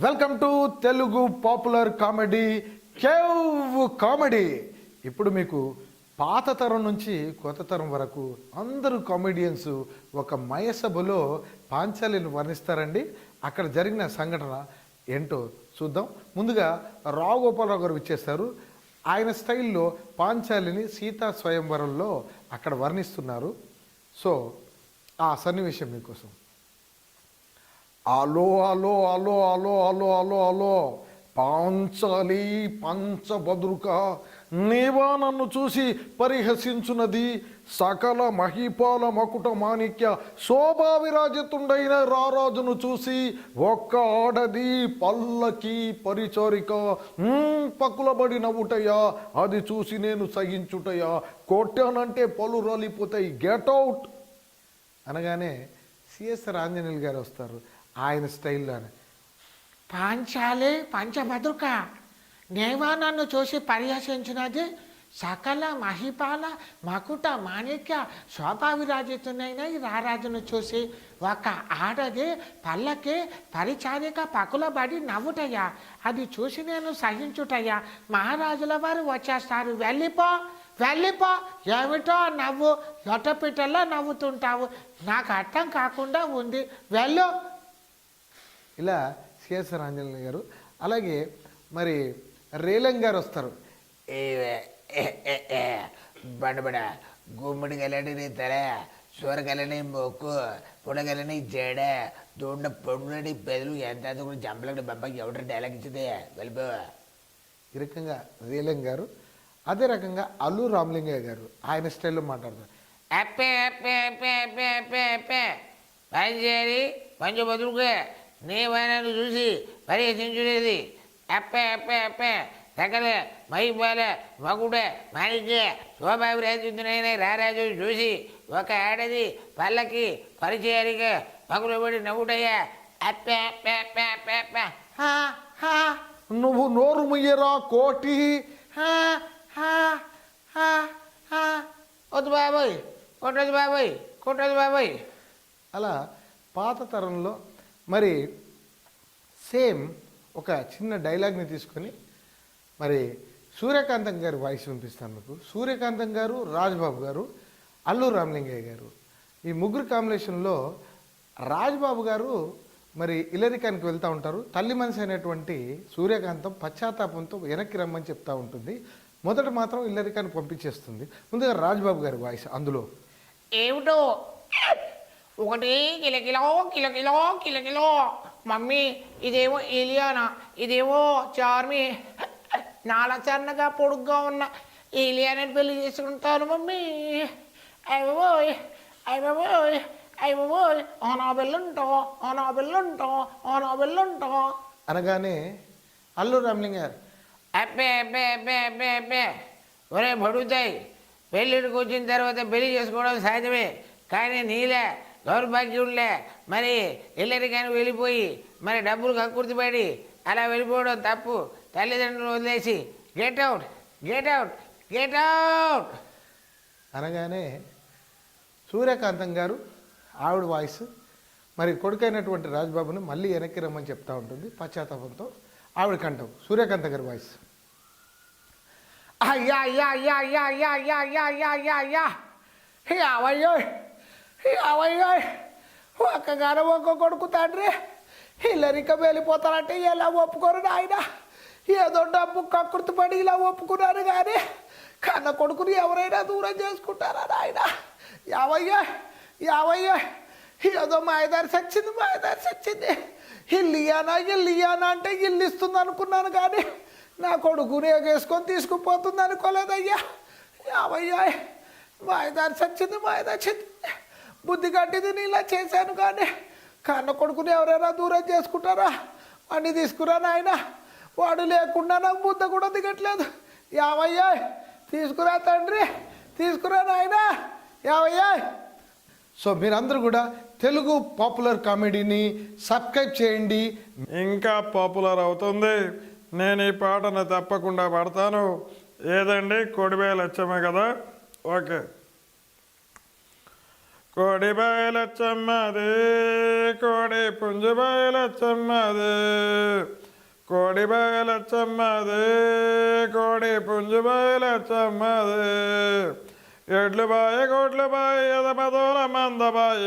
Welcome to Telugu popular comedy cave comedy. ఇప్పుడు మీకు పాత తరం నుంచి కొత్త తరం వరకు అందరూ కామెడియన్స్ ఒక మయసభలో పాంచాలిని వర్ణిస్తారండి. అక్కడ జరిగిన సంఘటన ఏంటో చూద్దాం. ముందుగా రావు గోపాలరావు గారు ఇచ్చేస్తారు. ఆయన స్టైల్లో పాంచాలిని సీతా స్వయంవరంలో అక్కడ వర్ణిస్తున్నారు. సో ఆ సన్నివేశం మీకోసం. అలో అలో అలో అలో అలో అలో అలో పాంచాలి పంచభద్రుక, నీవా నన్ను చూసి పరిహసించున్నది? సకల మహిపాల మకుట మాణిక్య శోభావిరాజితుండైన రారాజును చూసి ఒక్క ఆడది పల్లకి పరిచారిక పక్కులబడి నవ్వుటయ్యా, అది చూసి నేను సహించుటయ్యా, కొట్టానంటే పళ్ళు రాలిపోతాయి, గెట్ అవుట్ అనగానే సిఎస్ఆర్ ఆంజనేయులు గారు వస్తారు. ఆయన స్టైల్లోనే, పాంచాలి పంచభద్రుక, నేవా నన్ను చూసి పరిహసించినది? సకల మహిపాల మకుట మాణిక్య శోభావిరాజితునైన ఈ రారాజును చూసి ఒక ఆడది పల్లకి పరిచారిక పకులబడి నవ్వుటయ్యా, అది చూసి నేను సహించుటయ్యా, మహారాజుల వారు వచ్చేస్తారు, వెళ్ళిపో వెళ్ళిపో. ఏమిటో నవ్వు, ఎటపిటల్లో నవ్వుతుంటావు, నాకు అర్థం కాకుండా ఉంది, వెళ్ళు. ఇలా సిఎస్ఆర్ ఆంజనేయులు గారు. అలాగే మరి రేలం గారు వస్తారు. బండబడ గుమ్మడి గలని తల, సూరగలని మొక్కు, పుడగలని జడ, దూడ పొడుని పెదలు, ఎంత కూడా జంపలకి బొమ్మకి ఎవరి డైలాగ్ ఇచ్చింది, వెళ్ళిపో. ఈ రకంగా రేలం గారు. అదే రకంగా అల్లు రామలింగయ్య గారు ఆయన స్టైల్లో మాట్లాడతారు. అప్పే అప్పే అప్పే అప్పే అప్పే అప్పే పంచేరి పంచభద్రుకే, నీవైనను చూసి పరిహసించునేది? అప్పే అప్పే అప్పే సకల మహిపాల మగుడే మాణిక్య శోభావిరాజితునైన రారాజు చూసి ఒక ఆడది పల్లకి పరిచయారిక పగులబడి నవ్వుటయ్యా, అప్పే అప్పే అప్పే అప్పే అప్పే. నువ్వు నోరు ముయ్యరా కోటి. వద్దు బాబాయ్, కొట్టదు బాబాయ్, కొట్టదు బాబాయ్. అలా పాత తరంలో మరి సేమ్ ఒక చిన్న డైలాగ్ని తీసుకొని మరి సూర్యకాంతం గారి వాయిస్ వినిపిస్తాను మీకు. సూర్యకాంతం గారు, రాజ్బాబు గారు, అల్లు రామలింగయ్య గారు, ఈ ముగ్గురు కాంబినేషన్లో రాజ్బాబు గారు మరి ఇల్లరికానికి వెళ్తూ ఉంటారు. తల్లి మనిషి అనేటువంటి సూర్యకాంతం పశ్చాత్తాపంతో వెనక్కి రమ్మని చెప్తూ ఉంటుంది. మొదట మాత్రం ఇల్లరికాన్ని పంపించేస్తుంది. ముందుగా రాజ్బాబు గారి వాయిస్ అందులో. ఏమిటో ఒకటి కిలకిలో కిలకిలో కిలకిలో, మమ్మీ ఇదేమో ఏలియానా, ఇదేమో చార్మి, నాలచన్నగా పొడుగ్గా ఉన్న ఏలియానని పెళ్లి చేసుకుంటాను మమ్మీ. అయిపోయి అయిపోయి అయిపోయి ఆనా బెల్లుంటో ఆనా బెల్లుంటో ఆనా బెల్లుంటో అనగానే అల్లు రామలింగ గారు, అబ్బే అబ్బే అబ్బే అబ్బే అబ్బే, ఒరే భడుతాయి, పెళ్ళిడికి వచ్చిన తర్వాత పెళ్లి చేసుకోవడం సహజమే, కానీ నీలే దౌర్భాగ్యులే మరి ఇల్లరికాని వెళ్ళిపోయి మరి డబ్బులు కక్కుర్తిపడి అలా వెళ్ళిపోవడం తప్పు. తల్లిదండ్రులు వదిలేసి get out get out get out అనగానే సూర్యకాంతం గారు ఆవిడ వాయిస్ మరి కొడుకైనటువంటి రాజ్బాబుని మళ్ళీ వెనక్కి రమ్మని చెప్తా ఉంటుంది పశ్చాత్తాపంతో. ఆవిడ కంఠం సూర్యకాంతం గారి వాయిస్. అయ్యా అయ్యా అయ్యా అయ్యా అయ్యా అయ్యా అయ్యా అయ్యా అయ్యా అయ్యా అవయ్యో అవయ్యో, ఒక్కగారు ఒక్క కొడుకు తండ్రి ఇల్లరిక వెళ్ళిపోతారంటే ఎలా ఒప్పుకోరు నాయన? ఏదో డబ్బు కకృతి పడి ఇలా ఒప్పుకున్నారు, కానీ కన్న కొడుకుని ఎవరైనా దూరం చేసుకుంటారా నాయన? యావయ్యా యావయ్యా, ఏదో మాయదారి సచ్చింది మాయదారి సచ్చింది. ఇల్లు ఇయ్యానా అంటే ఇల్లు ఇస్తుంది అనుకున్నాను, కానీ నా కొడుకుని ఎగేసుకొని తీసుకుపోతుంది అనుకోలేదయ్యా. యావయ్యా, మాయదారి సచ్చింది మాయదారి సచ్చింది. బుద్ధి కట్టింది నేను ఇలా చేశాను, కానీ కన్న కొడుకుని ఎవరైనా దూరం చేసుకుంటారా? వాడిని తీసుకురా నాయన, వాడు లేకుండా నాకు బుద్ధ కూడా దిగట్లేదు. యావయ్యా, తీసుకురా తండ్రి, తీసుకురా నాయన, యావయ్యా. సో మీరందరూ కూడా తెలుగు పాపులర్ కామెడీని సబ్స్క్రైబ్ చేయండి. ఇంకా పాపులర్ అవుతుంది. నేను ఈ పాటను తప్పకుండా పాడతాను. ఏదండి, కొడివేలు వచ్చామే కదా, ఓకే. కోడి బయలచ్చమ్మది కోడి పుంజు బయలచ్చమ్మది కోడి బయలచ్చమ్మది కోడి పుంజు బయలచ్చమ్మది ఎడ్లు బాయ గొడ్లు బాయ ఎదమదోల మంద బాయ